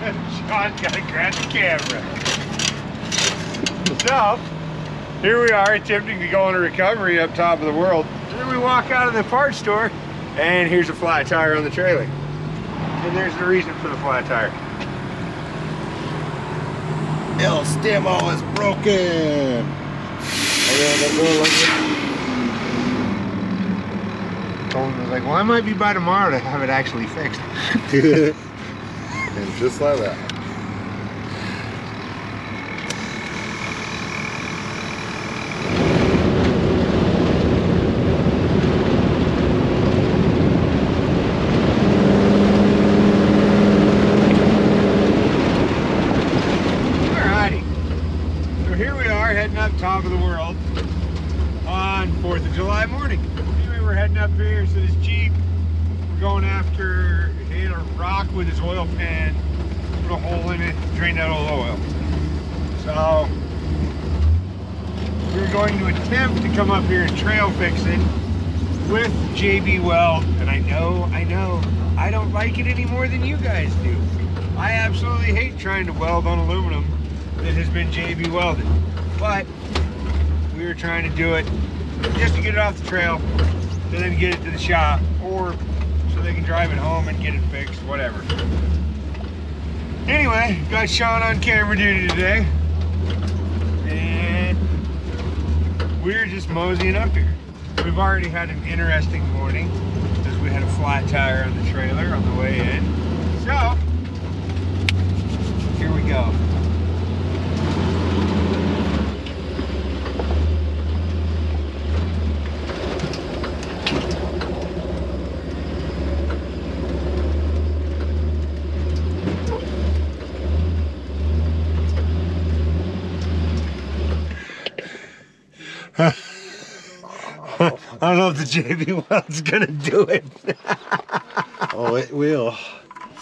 Sean's got to grab the camera. So, here we are attempting to go on a recovery up top of the world. And then we walk out of the parts store, and here's a flat tire on the trailer. And there's the reason for the flat tire. El stemmo is broken. Colin was like, well, I might be by tomorrow to have it actually fixed. And just like that. Alrighty. So here we are heading up top of the world on 4th of July morning. Anyway, we're heading up here, so this Jeep, we're going after, he hit a rock with his oil pan, put a hole in it, drain that old oil. So, we're going to attempt to come up here and trail fix it with JB Weld, and I know, I don't like it any more than you guys do. I absolutely hate trying to weld on aluminum that has been JB welded, but we were trying to do it just to get it off the trail, and then get it to the shop, or so they can drive it home and get it fixed, whatever. Anyway, got Sean on camera duty today, and we're just moseying up here. We've already had an interesting morning, because we had a flat tire on the trailer on the way in. So, here we go. I don't know if the JB Weld's gonna do it. Oh, it will.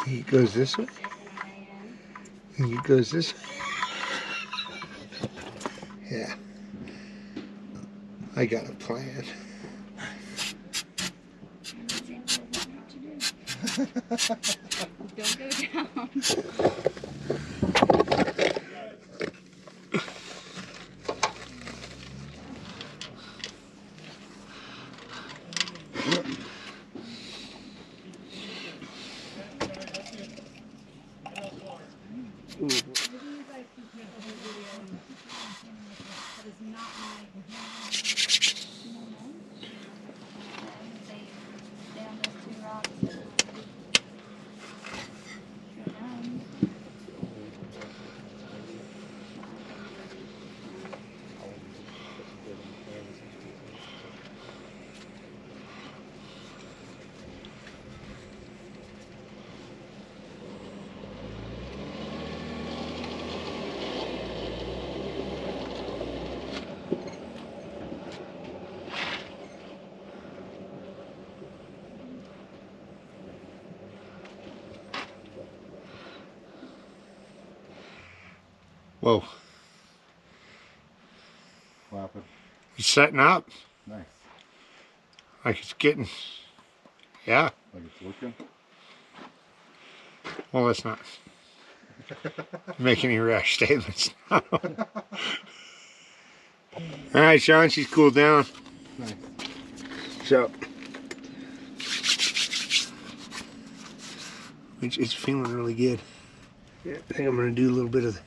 He goes this way. He goes this way. Yeah. I got a plan. Don't go down. Whoa. What happened? It's setting up. Nice. Like it's getting, yeah. Like it's working? Well, let's not make any rash statements. All right, Sean, she's cooled down. Nice. So, it's feeling really good. Yeah, I think I'm going to do a little bit of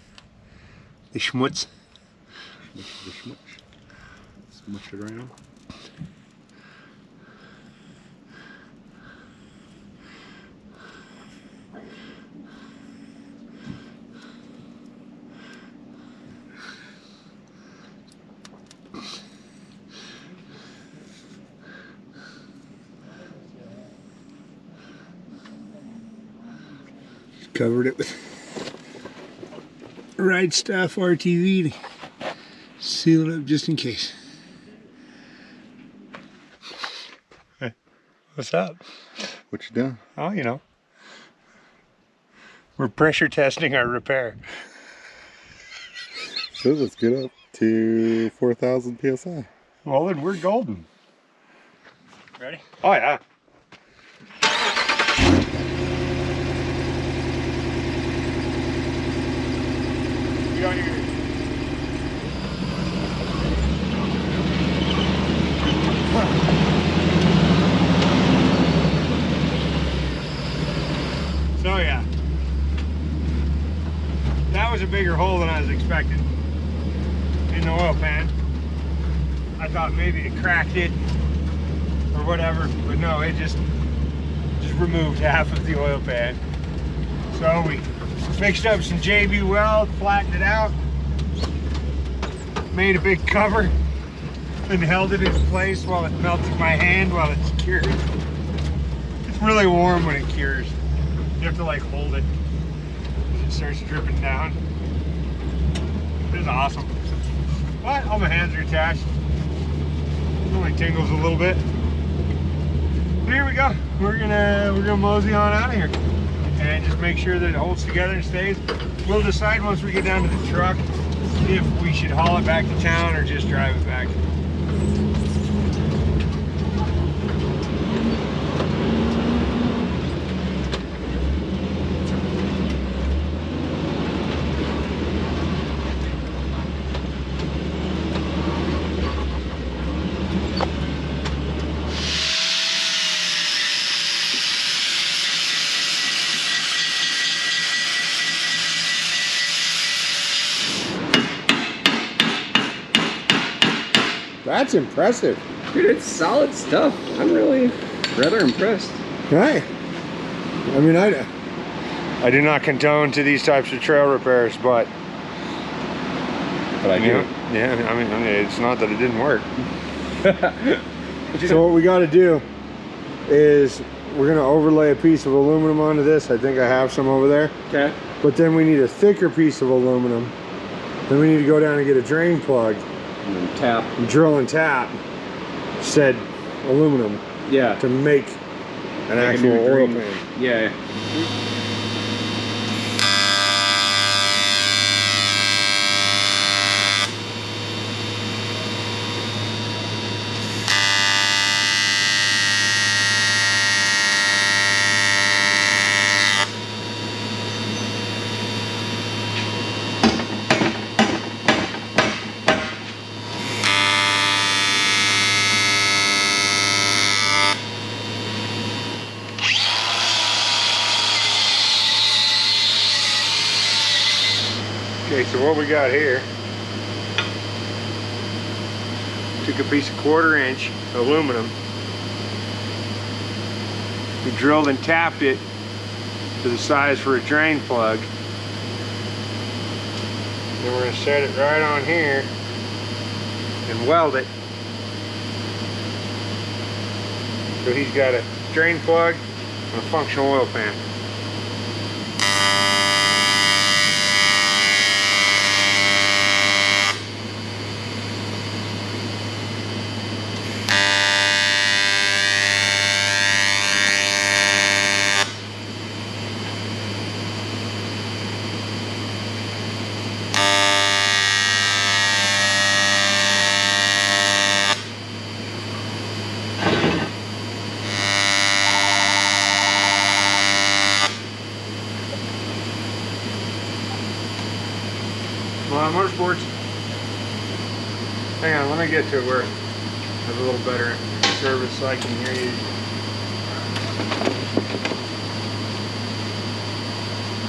the schmutz. The schmutz. Smush it around. Covered it with Ride Stuff RTV to seal it up just in case. Hey, what's up? What you doing? Oh, you know, we're pressure testing our repair. So let's get up to 4,000 PSI. Well, then we're golden. Ready? Oh, yeah. Be on your... So yeah, that was a bigger hole than I was expecting in the oil pan. I thought maybe it cracked it or whatever, but no, it just removed half of the oil pan. So we mixed up some JB Weld, flattened it out, made a big cover, and held it in place while it melted my hand while it's cured. It's really warm when it cures. You have to like hold it as it starts dripping down. It's awesome. But all my hands are attached. It only tingles a little bit. But here we go. We're gonna mosey on out of here and just make sure that it holds together and stays. We'll decide once we get down to the truck if we should haul it back to town or just drive it back. That's impressive. Dude, it's solid stuff. I'm really rather impressed. Right. I mean, I do not condone to these types of trail repairs, but I do. Yeah, I mean, it's not that it didn't work. So what we got to do is we're going to overlay a piece of aluminum onto this. I think I have some over there. Okay. But then we need a thicker piece of aluminum. Then we need to go down and get a drain plug. And then tap. And drill and tap said aluminum. Yeah. To make an actual oil pan. Yeah. Okay, so what we got here, took a piece of 1/4 inch aluminum, we drilled and tapped it to the size for a drain plug. Then we're going to set it right on here and weld it. So he's got a drain plug and a functional oil pan. Motorsports. Hang on, let me get to where I have a little better service so I can hear you.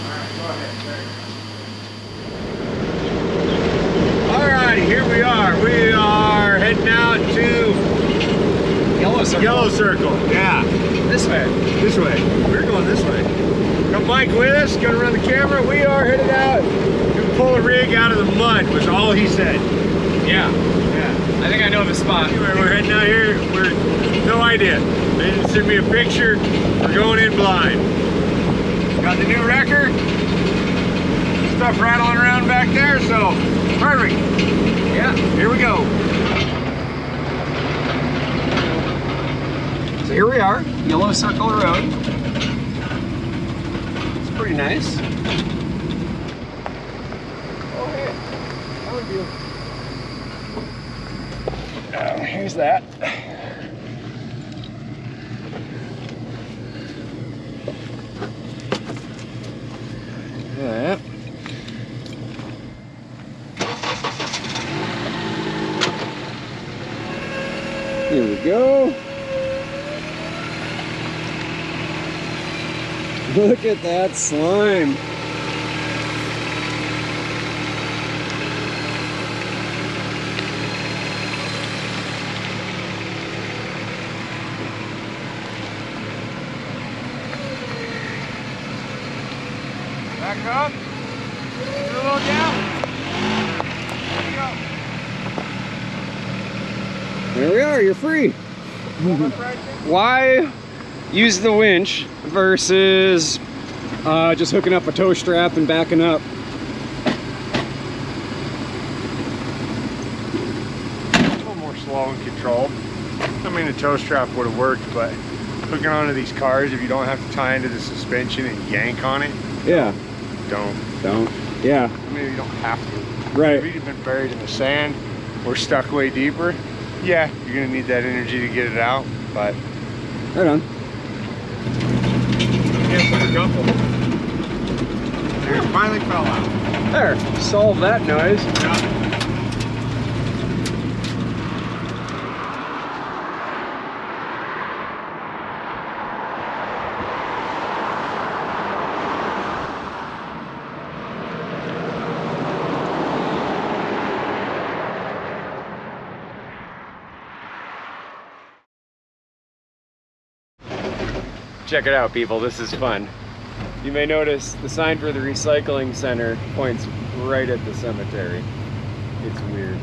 Alright, go ahead. Alrighty, here we are. We are heading out to Yellow circle. Yellow Circle. Yeah. This way. This way. We're going this way. Got Mike with us, gonna run the camera. We are headed out. Pull a rig out of the mud was all he said. Yeah. Yeah. I think I know the spot. Anyway, we're heading out here. We're no idea. They didn't send me a picture. We're going in blind. Got the new wrecker. Stuff rattling around back there, so perfect. Yeah. Here we go. So here we are, Yellow Circle Road. It's pretty nice. Here's that. Here we go. Look at that slime. Back up. Do a little down. There you go. There we are, you're free. Why use the winch versus just hooking up a tow strap and backing up? A little more slow and controlled. I mean, the tow strap would have worked, but hooking onto these cars, if you don't have to tie into the suspension and yank on it, Yeah. don't. Yeah. I mean, you don't have to. Right. If you've been buried in the sand or stuck way deeper, yeah, you're gonna need that energy to get it out, but Right on. yeah, put a couple. There, it finally fell out. There. Solve that noise. Yeah. Check it out, people. This is fun. You may notice the sign for the recycling center points right at the cemetery. It's weird.